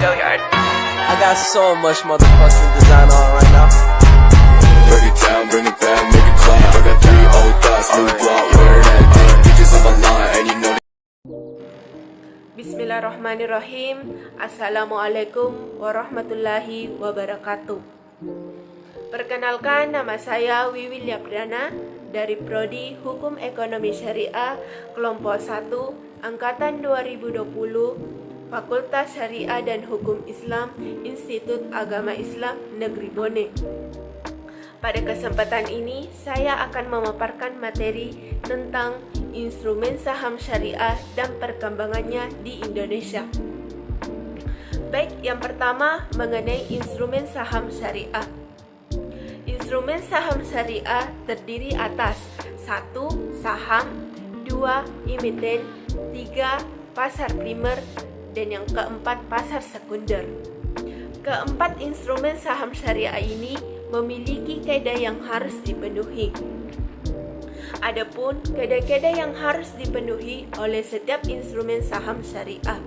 I got so much motherfucking design on right now. Break it down, bring it back, make it clap. I got 3 old thoughts, new block, where that day. Bitches on my line, and you know. Bismillahirrahmanirrahim. Assalamualaikum warahmatullahi wabarakatuh. Perkenalkan, nama saya Wiwi Liapdana dari Prodi Hukum Ekonomi Syariah Kelompok 1 Angkatan 2020, Fakultas Syariah dan Hukum Islam, Institut Agama Islam Negeri Bone. Pada kesempatan ini, saya akan memaparkan materi tentang instrumen saham syariah dan perkembangannya di Indonesia. Baik, yang pertama mengenai instrumen saham syariah. Instrumen saham syariah terdiri atas 1. Saham, 2. Emiten, 3. Pasar primer, dan yang keempat pasar sekunder. Keempat instrumen saham syariah ini memiliki kaidah yang harus dipenuhi. Adapun kaidah-kaidah yang harus dipenuhi oleh setiap instrumen saham syariah.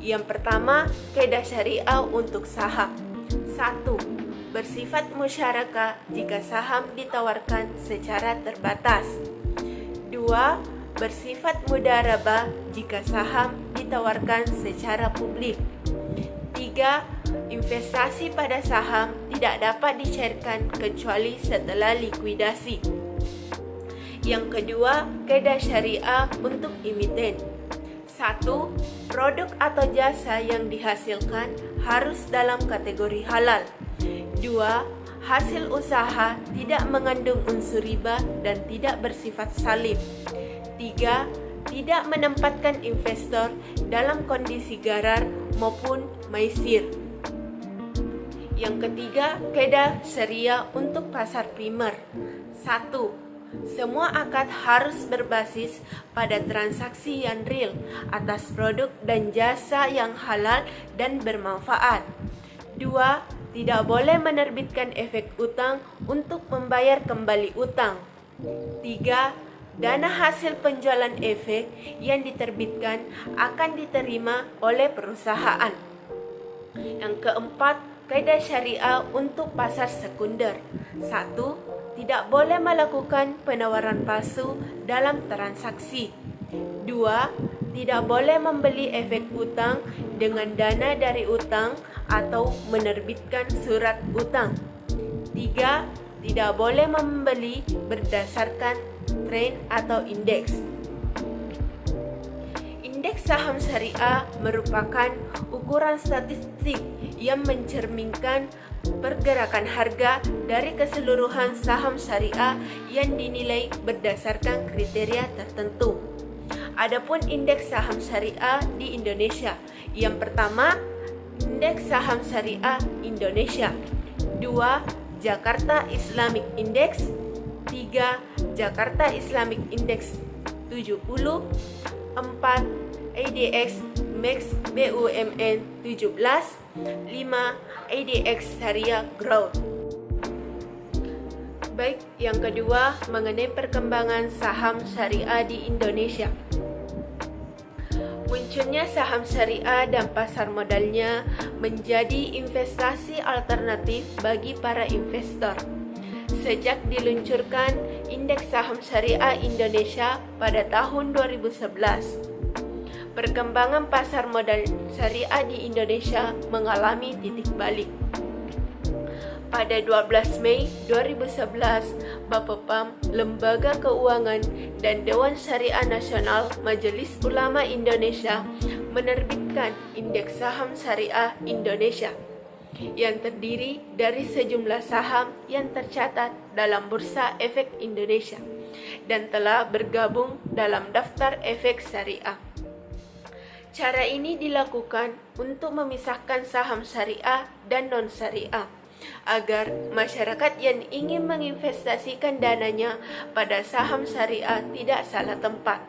Yang pertama, kaidah syariah untuk saham. 1. Bersifat musyarakah jika saham ditawarkan secara terbatas. 2. Bersifat mudharabah jika saham ditawarkan secara publik. 3. Investasi pada saham tidak dapat dicairkan kecuali setelah likuidasi. Yang kedua, kaidah syariah untuk emiten. 1. Produk atau jasa yang dihasilkan harus dalam kategori halal. 2. Hasil usaha tidak mengandung unsur riba dan tidak bersifat salim. 3. Tidak menempatkan investor dalam kondisi garar maupun maisir. Yang ketiga, kaidah syariah untuk pasar primer. 1. Semua akad harus berbasis pada transaksi yang real atas produk dan jasa yang halal dan bermanfaat. 2. Tidak boleh menerbitkan efek utang untuk membayar kembali utang. 3. Dana hasil penjualan efek yang diterbitkan akan diterima oleh perusahaan. Yang keempat, kaidah syariah untuk pasar sekunder. 1. Tidak boleh melakukan penawaran palsu dalam transaksi. 2. Tidak boleh membeli efek utang dengan dana dari utang atau menerbitkan surat utang. 3. Tidak boleh membeli berdasarkan tren atau indeks. Indeks saham syariah merupakan ukuran statistik yang mencerminkan pergerakan harga dari keseluruhan saham syariah yang dinilai berdasarkan kriteria tertentu. Adapun indeks saham syariah di Indonesia. Yang pertama, indeks saham syariah Indonesia. 2. Jakarta Islamic Index. 3. Jakarta Islamic Index 70. 4. ADX Max BUMN 17. 5. ADX Syariah Growth. Baik, yang kedua mengenai perkembangan saham syariah di Indonesia. Munculnya saham syariah dan pasar modalnya menjadi investasi alternatif bagi para investor. Sejak diluncurkan Indeks Saham Syariah Indonesia pada tahun 2011, perkembangan pasar modal syariah di Indonesia mengalami titik balik. Pada 12 Mei 2011, Bapepam, Lembaga Keuangan dan Dewan Syariah Nasional Majelis Ulama Indonesia menerbitkan Indeks Saham Syariah Indonesia yang terdiri dari sejumlah saham yang tercatat dalam Bursa Efek Indonesia dan telah bergabung dalam Daftar Efek Syariah. Cara ini dilakukan untuk memisahkan saham syariah dan non-syariah, agar masyarakat yang ingin menginvestasikan dananya pada saham syariah tidak salah tempat.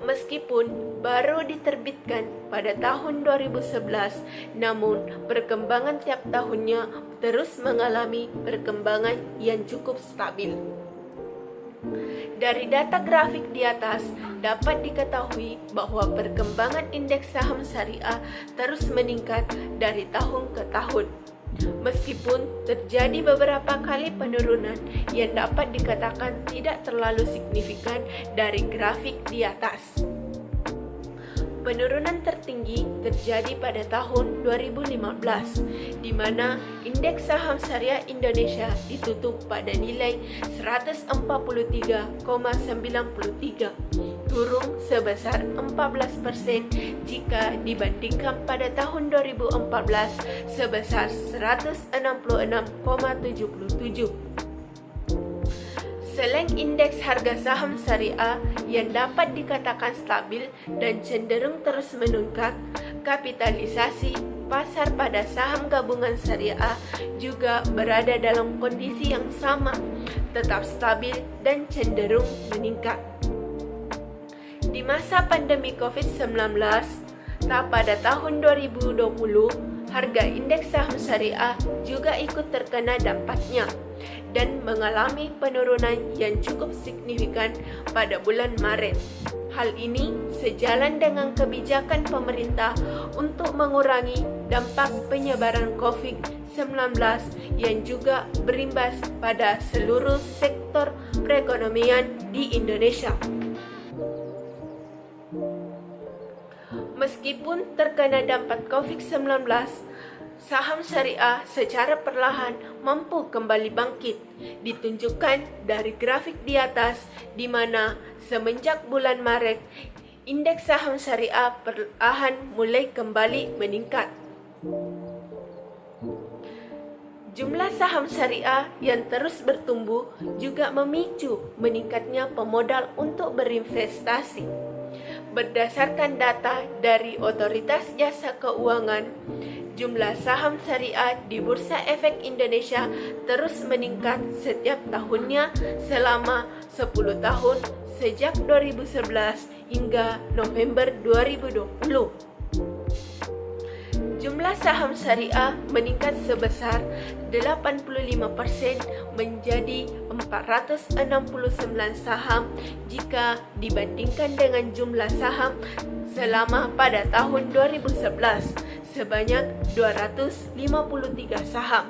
Meskipun baru diterbitkan pada tahun 2011, namun perkembangan tiap tahunnya terus mengalami perkembangan yang cukup stabil. Dari data grafik di atas dapat diketahui bahwa perkembangan indeks saham syariah terus meningkat dari tahun ke tahun. Meskipun terjadi beberapa kali penurunan yang dapat dikatakan tidak terlalu signifikan dari grafik di atas. Penurunan tertinggi terjadi pada tahun 2015, di mana indeks saham syariah Indonesia ditutup pada nilai 143,93, turun sebesar 14% jika dibandingkan pada tahun 2014 sebesar 166,77. Selain indeks harga saham syariah yang dapat dikatakan stabil dan cenderung terus meningkat, kapitalisasi pasar pada saham gabungan syariah juga berada dalam kondisi yang sama, tetap stabil dan cenderung meningkat. Di masa pandemi COVID-19, pada tahun 2020, harga indeks saham syariah juga ikut terkena dampaknya dan mengalami penurunan yang cukup signifikan pada bulan Maret. Hal ini sejalan dengan kebijakan pemerintah untuk mengurangi dampak penyebaran COVID-19 yang juga berimbas pada seluruh sektor perekonomian di Indonesia. Meskipun terkena dampak COVID-19, saham syariah secara perlahan mampu kembali bangkit, ditunjukkan dari grafik di atas, di mana semenjak bulan Maret, indeks saham syariah perlahan mulai kembali meningkat. Jumlah saham syariah yang terus bertumbuh juga memicu meningkatnya pemodal untuk berinvestasi. Berdasarkan data dari Otoritas Jasa Keuangan, jumlah saham syariah di Bursa Efek Indonesia terus meningkat setiap tahunnya selama 10 tahun sejak 2011 hingga November 2020. Jumlah saham syariah meningkat sebesar 85% menjadi 469 saham jika dibandingkan dengan jumlah saham selama pada tahun 2011 sebanyak 253 saham.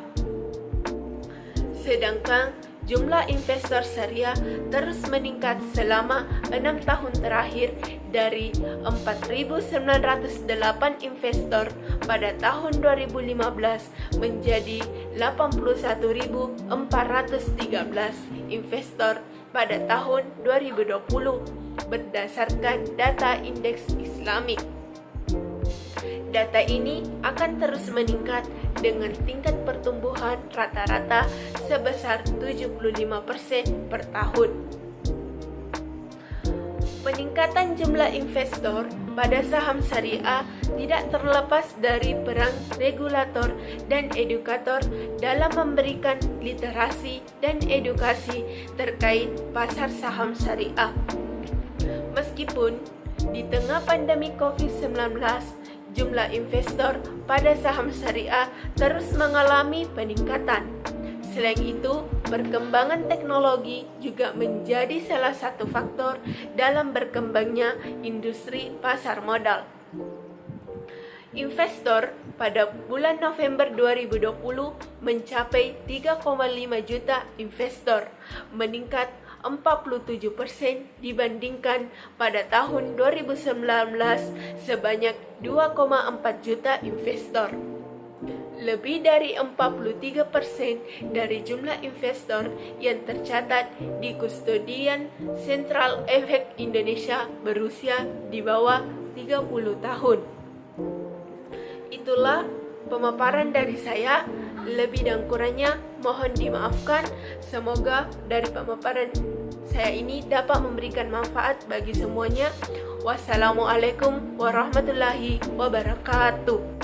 Sedangkan jumlah investor syariah terus meningkat selama 6 tahun terakhir dari 4.908 investor pada tahun 2015 menjadi 81.413 investor pada tahun 2020 berdasarkan data indeks Islamik. Data ini akan terus meningkat dengan tingkat pertumbuhan rata-rata sebesar 75% per tahun. Peningkatan jumlah investor pada saham syariah tidak terlepas dari peran regulator dan edukator dalam memberikan literasi dan edukasi terkait pasar saham syariah. Meskipun di tengah pandemi COVID-19, jumlah investor pada saham syariah terus mengalami peningkatan. Selain itu, perkembangan teknologi juga menjadi salah satu faktor dalam berkembangnya industri pasar modal. Investor pada bulan November 2020 mencapai 3,5 juta investor, meningkat 47% dibandingkan pada tahun 2019 sebanyak 2,4 juta investor. Lebih dari 43% dari jumlah investor yang tercatat di Kustodian Sentral Efek Indonesia berusia di bawah 30 tahun. Itulah pemaparan dari saya. Lebih dan kurangnya mohon dimaafkan. Semoga dari pemaparan saya ini dapat memberikan manfaat bagi semuanya. Wassalamualaikum warahmatullahi wabarakatuh.